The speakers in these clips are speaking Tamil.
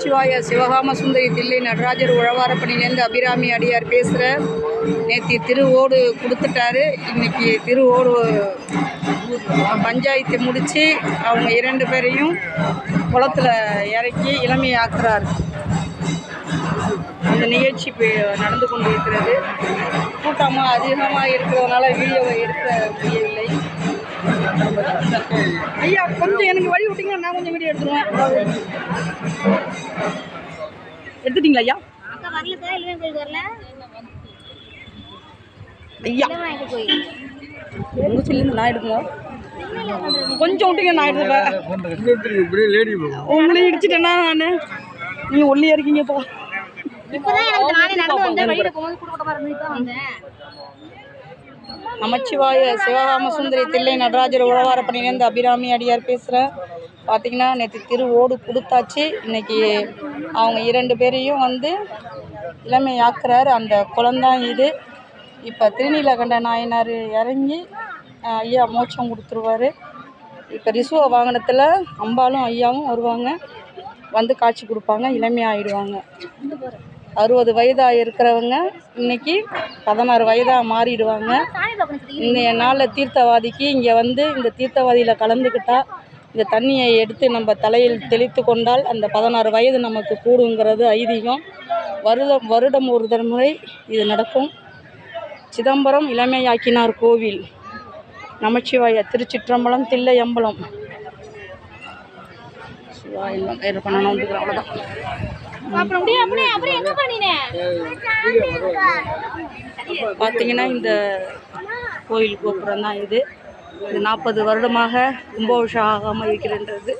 நமச்சிவாய சிவகாம சுந்தரி தில்லை நடராஜர் உழவாரப்பணிலேருந்து அபிராமி அடியார் பேசுகிறேன். நேற்று திருவோடு கொடுத்துட்டாரு. இன்றைக்கி திருவோடு பஞ்சாயத்து முடித்து அவங்க 2 பேரையும் குளத்தில் இறக்கி இளமையாக்குறார். அந்த நிகழ்ச்சி நடந்து கொண்டு இருக்கிறது. கூட்டமாக அதிகமாக இருக்கிறதுனால வீடியோவை எடுக்க முடியவில்லை. ஐயா கொஞ்சம் எனக்கு வழி விட்டீங்கன்னா நான் கொஞ்சம் வீடியோ எடுத்துருவேன். எடுத்துட்டீங்களா ஐயா? ஐயா உங்கள் சொல்லிருந்து நான் எடுக்கணும். கொஞ்சம் விட்டீங்க நான் எடுத்துப்பேன். உங்களையும் இடிச்சிட்டேன்னா நான் நீங்கள் ஒல்லியாக இருக்கீங்கப்பா. நமச்சிவாய சிவகாம சுந்தரி தில்லை நடராஜர் உழவாரப்பணிலேருந்து அபிராமி அடியார் பேசுகிறேன். பார்த்திங்கன்னா நேற்று திருவோடு கொடுத்தாச்சு. இன்றைக்கி அவங்க 2 பேரையும் இளமையாக்குறாரு. அந்த குளம்தான் இது. இப்போ திருநீலகண்ட நாயனார் இறங்கி ஐயா மோட்சம் கொடுத்துருவார். இப்போ ரிசுவ வாகனத்தில் அம்பாலும் ஐயாவும் வருவாங்க, காட்சி கொடுப்பாங்க, இளமையாகிடுவாங்க. 60 வயதாக இருக்கிறவங்க இன்றைக்கி 16 வயதாக மாறிடுவாங்க. இந்த நாளில் தீர்த்தவாதிக்கு இங்கே இந்த தீர்த்தவாதியில் கலந்துக்கிட்டால் இந்த தண்ணியை எடுத்து நம்ம தலையில் தெளித்து கொண்டால் அந்த 16 வயது நமக்கு கூடுங்கிறது ஐதீகம். வருடம் ஒரு முறை இது நடக்கும். சிதம்பரம் இளமையாக்கினார் கோவில். நமச்சிவாய திருச்சிற்றம்பலம் தில்லையம்பலம். அவ்வளோதான். பார்த்தீங்கன்னா இந்த கோயில் கோபுரம் தான் இது. 40 வருடமாக கும்பாபிஷேகம் ஆகாமல் இருக்கிறன்றது.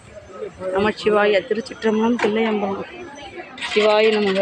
நமச்சிவாய திருச்சிற்றம்பலம் தில்லையம்பலம். சிவாய நமக.